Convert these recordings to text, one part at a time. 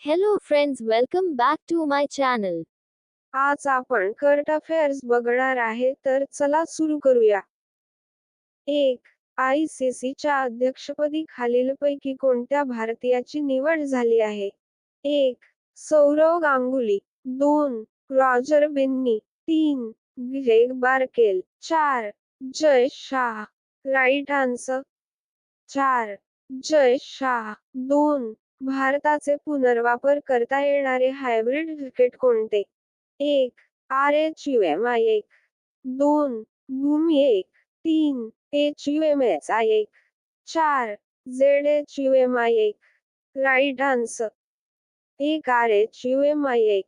Hello friends, welcome back to my channel. आज आपण current affairs बघणार आहे तर चला सुरू करूया. 1. ICCच्या अध्यक्षपदी खालीलपैकी कोणत्या भारतीयाची निवड झाली आहे? 1. Sourav Ganguly. 2. Roger Binny. 3. Greg Barclay. 4. Jay Shah. Right answer. 4. Jay Shah. 2. भारताचे पुनर्वापर करता येणारे हायब्रिड रॉकेट कोणते? 1. RHUM-1. 2. भूमी-1. 3. HUMS-1. 4. ZHUM-1. Right answer. 1. RHUM-1.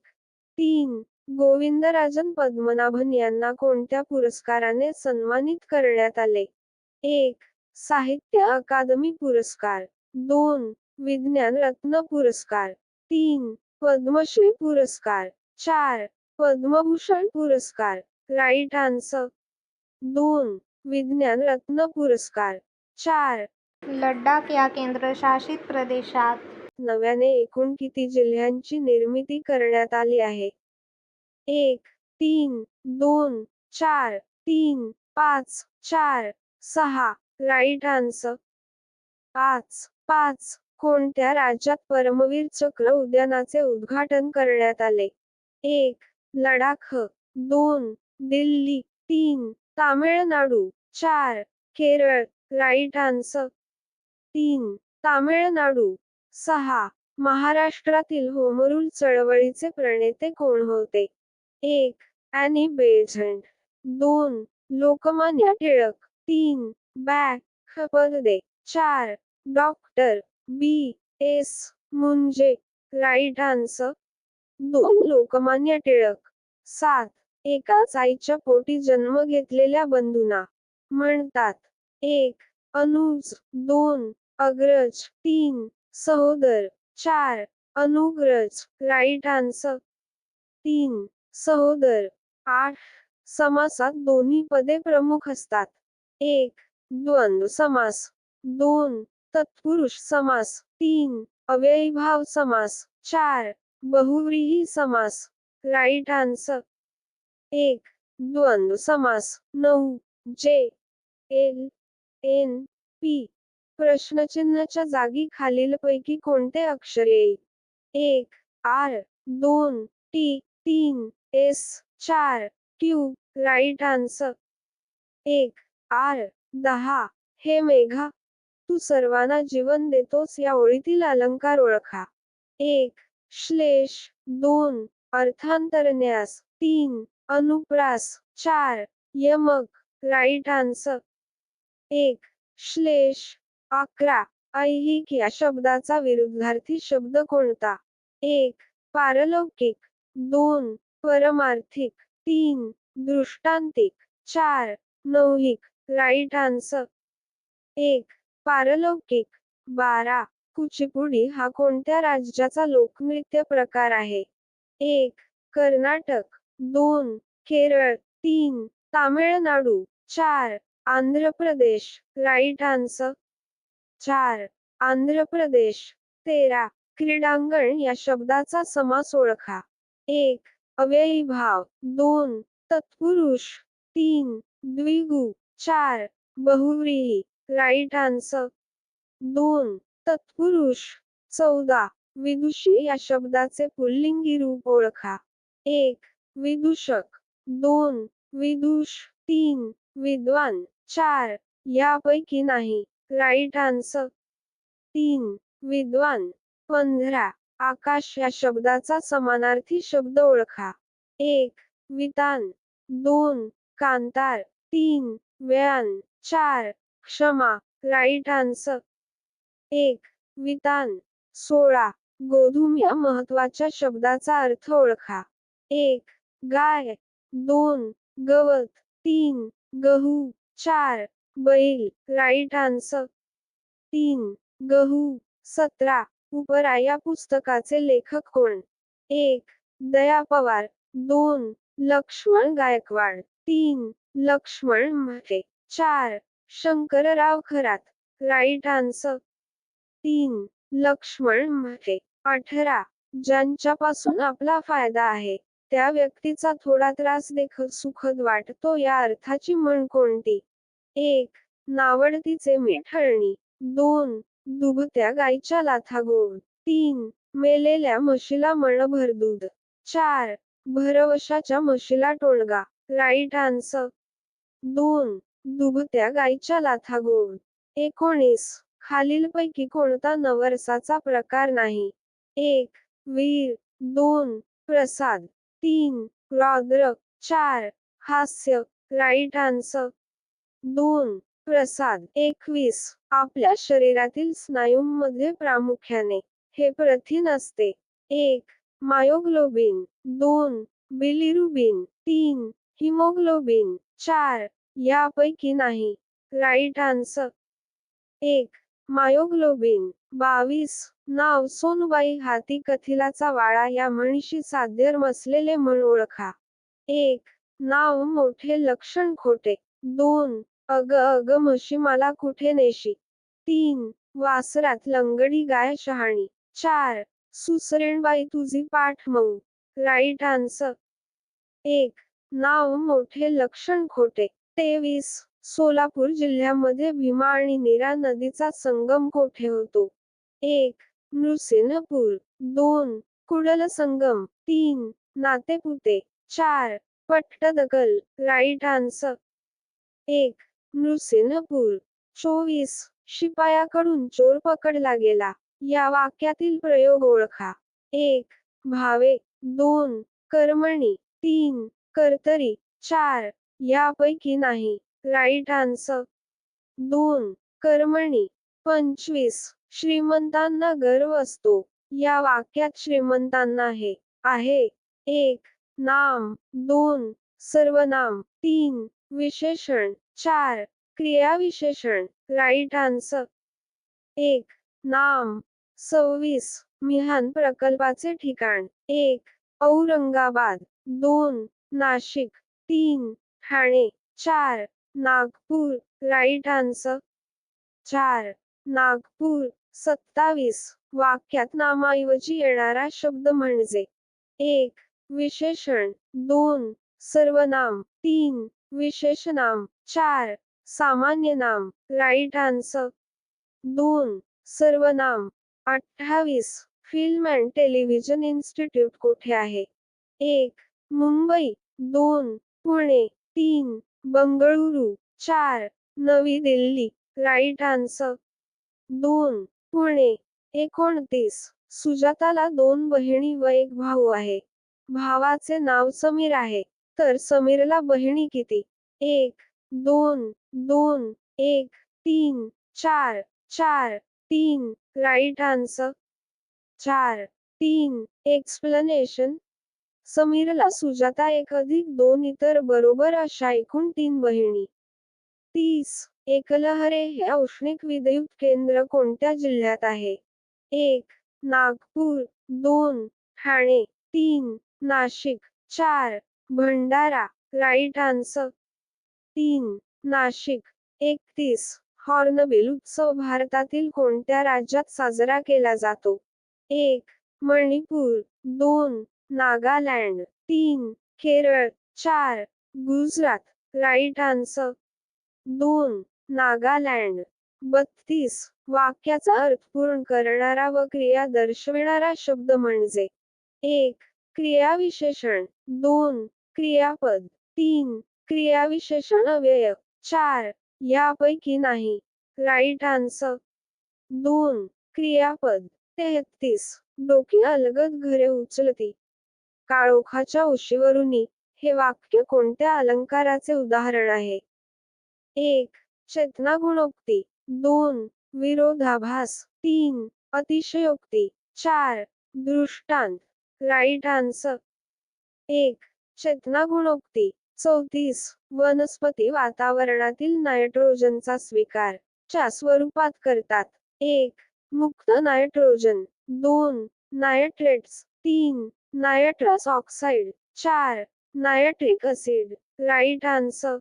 3. Govindarajan Padmanabhan यांना कोणत्या पुरस्काराने सन्मानित करण्यात आले? 1. साहित्य अकादमी पुरस्कार. 2. विज्ञान रत्न पुरस्कार. 3. पद्मश्री पुरस्कार. 4. पद्मभूषण पुरस्कार. Right answer. 2. विज्ञान रत्न पुरस्कार. 4. लडाख या केंद्रशासित प्रदेशात नव्याने एकूण किती जिल्ह्यांची निर्मिती करण्यात आली आहे? 1. 3. 2. 4. 3. 5. 4. 6. Right answer. 5. 5. कोणत्या राज्यात परमवीर चक्र उद्यानाचे उद्घाटन करण्यात आले? 1. लडाख. 2. दिल्ली. 3. तामिळनाडू. 4. केरळ. Right answer. 3. तामिळनाडू. 6. महाराष्ट्रातील होमरूल चळवळीचे प्रणेते कोण होते? 1. Annie Besant. 2. Lokmanya Tilak. 3. Barde. 4. Doctor B. S. Munje. Right answer. 2. Lokmanya Tilak. 7. एकाच आईच्या पोटी जन्म घेतलेल्या बंधूंना म्हणतात? 1. अनुज. 2. अग्रज. 3. सहोदर. 4. अनुग्रज. Right answer. 3. सहोदर. 8. समासात दोन्ही पदे प्रमुख असतात? 1. द्वंद्व समास. 2. तत्पुरुष समास. 3. अव्ययीभाव समास. 4. बहुव्रीही समास. Right answer. 1. द्वंद्व समास. 9. जे. एल. एन. पी. प्रश्नचिन्हाच्या जागी खालीलपैकी कोणते अक्षर येईल? 1. R. 2. T. 3. S. 4. Q. Right answer. 1. R. 10. हे मेघा, तू सर्वांना जीवन देतोस या ओळीतील अलंकार ओळखा. 1. श्लेष. 2. अर्थांतरन्यास. 3. अनुप्रास. 4. यमक. Right answer. 1. श्लेष. 11. ऐहिक या शब्दाचा विरुद्धार्थी शब्द कोणता? 1. पारलौकिक. 2. परमार्थिक. 3. दृष्टांतिक. 4. नौहिक. Right answer. 1. पारलौकिक. 12. कुचिपुडी हा कोणत्या राज्याचा लोकनृत्य प्रकार आहे? 1. कर्नाटक. 2. केरळ. 3. तामिळनाडू. 4. आंध्र प्रदेश. Right answer. 4. आंध्र प्रदेश. 13. क्रीडांगण या शब्दाचा समास ओळखा. 1. अव्ययीभाव. 2. तत्पुरुष. 3. द्विगु. 4. बहुव्रीही. Right answer. 2. तत्पुरुष. 14. विदुषी या शब्दाचे पुल्लिंगी रूप ओळखा. 1. विदूषक. 2. विदुष. 3. विद्वान. 4. यापैकी नाही. Right answer. 3. विद्वान. 15. आकाश या शब्दाचा समानार्थी शब्द ओळखा. 1. वितान. 2. कांतार. 3. व्यान. 4. क्षमा. Right answer. 1. वितान. 16. गोधूम या महत्त्वाच्या शब्दाचा अर्थ ओळखा. 1. गाय. 2. गवत. 3. गहू. 4. बैल. Right answer. 3. गहू. 17. उपरा या पुस्तकाचे लेखक कोण? 1. दया पवार. 2. लक्ष्मण गायकवाड. 3. लक्ष्मण म्हात्रे. 4. शंकरराव खरात. Right answer. 3. लक्ष्मण म्हात्रे. 18. ज्यांच्यापासून आपला फायदा आहे त्या व्यक्तीचा थोडा त्रास देखील सुखद वाटतो. या अर्थाची म्हण कोणती? 1. नावडतीचे मीठ हळणी. 2. दुभत्या गाईच्या लाथा गोड. 3. मेलेल्या म्हशीला मणभर दूध. 4. भरवशाच्या म्हशीला टोळगा. Right answer 2. दुभत्या गाईच्या लाथा गोड. 19. खालीलपैकी कोणता नवरसाचा प्रकार नाही? 1. वीर. 2. प्रसाद. 3. रौद्र. 4. हास्य. Right answer 2. प्रसाद. 21. आपल्या शरीरातील स्नायूंमध्ये प्रामुख्याने हे प्रथिन असते. 1. मायोग्लोबिन. 2. बिलिरुबिन. 3. हिमोग्लोबिन. 4. यापैकी नाही. Right answer 1. मायोग्लोबिन. 22. नाव सोनूबाई हाती कथिलाचा वाळा या म्हणीशी साधर्म्य असलेले म्हण ओळखा. 1. नाव मोठे लक्षण खोटे. 2. अग अग म्हशी मला कुठे नेशी. 3. वासरात लंगडी गाय शहाणी. 4. सुसरेणबाई तुझी पाठ मऊ. Right answer 1. नाव मोठे लक्षण खोटे. 23. सोलापूर जिल्ह्यामध्ये भीमा आणि नीरा नदीचा संगम कोठे होतो? 1. नृसिंहपूर. 2. कुडल संगम. 3. नातेपुते. 4. पट्टदकल. Right answer 1. नृसिंहपूर. 24. शिपायाकडून चोर पकडला गेला. या वाक्यातील प्रयोग ओळखा. 1. भावे. 2. कर्मणी. 3. कर्तरी. 4. यापैकी नाही. Right answer 2. कर्मणी. 25. श्रीमंतांना गर्व असतो. या वाक्यात श्रीमंतांना हे आहे. 1. नाम. 2. सर्वनाम. 3. विशेषण. 4. क्रियाविशेषण. Right answer 1. नाम. 26. मिहान प्रकल्पाचे ठिकाण. 1. औरंगाबाद. 2. नाशिक. 3. ठाणे. 4. नागपूर. Right answer 4. नागपूर. 27. वाक्यात नामाऐवजी येणारा शब्द म्हणजे 1. विशेषण. 2. सर्वनाम. 3. विशेषनाम. 4. सामान्य नाम. Right answer 2. सर्वनाम. 28. फिल्म अँड टेलिव्हिजन इन्स्टिट्यूट कोठे आहे? 1. मुंबई. 2. पुणे. 3. बंगळुरू. 4. नवी दिल्ली. Right answer 2. पुणे. 29. सुजाताला 2 बहिणी व 1 भाऊ आहे. भावाचे नाव समीर आहे. तर समीरला बहिणी किती? 1. 2. 2. 1. 3. 4. 4. 3. Right answer 4. 3. एक्सप्लेनेशन. समीरला सुजाता 1 अधिक 2 इतर बरोबर अशा एकूण 3 बहिणी. 30. एकलहरे हे औष्णिक विद्युत केंद्र कोणत्या जिल्ह्यात आहे? 1. Nagpur. 2. Thane. 3. Nashik. 4. Bhandara. Right answer 3. Nashik. 31. Hornbill उत्सव भारतातील कोणत्या राज्यात साजरा केला जातो? 1. मणिपूर. 2. नागालँड. 3. केरळ. 4. गुजरात. Right answer 2. नागालँड. 32. वाक्याचा अर्थ पूर्ण करणारा व क्रिया दर्शविणारा शब्द म्हणजे 1. क्रियाविशेषण. 2. क्रियापद. 3. क्रियाविशेषण अव्यय. 4. यापैकी नाही. Right answer 2. क्रियापद. 33. डोकी अलगद घरे उचलती. काळोखाच्या उशीवरुनी. हे वाक्य कोणत्या अलंकाराचे उदाहरण आहे? 1. चेतना गुणोक्ती. 2. विरोधाभास. 3. अतिशयोक्ती. 4. दृष्टांत. Right answer 1. चेतना गुणोक्ती. 34. वनस्पती वातावरणातील नायट्रोजनचा स्वीकार च्या स्वरूपात करतात. 1. मुक्त nitrogen. 2. Nitrates. 3. Nitrous oxide. 4. Nitric acid. Right answer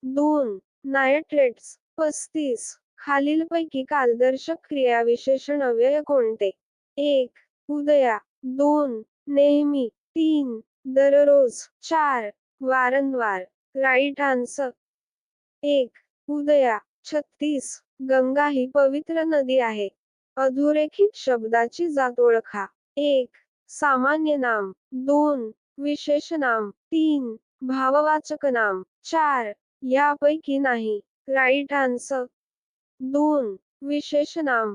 2. Nitrates. 35. खालीलपैकी कालदर्शक क्रियाविशेषण अव्यय कोणते? 1. उदया. 2 नेहमी, 3 दररोज, 4 वारंवार. राईट आन्सर 1 उदया. 36 गंगा ही पवित्र नदी आहे. अधोरेखित शब्दाची जात ओळखा. 1 सामान्य नाम, 2 विशेष नाम, 3 भाववाचक नाम, 4 यापैकी नाही. राईट आन्सर 2 विशेष नाम.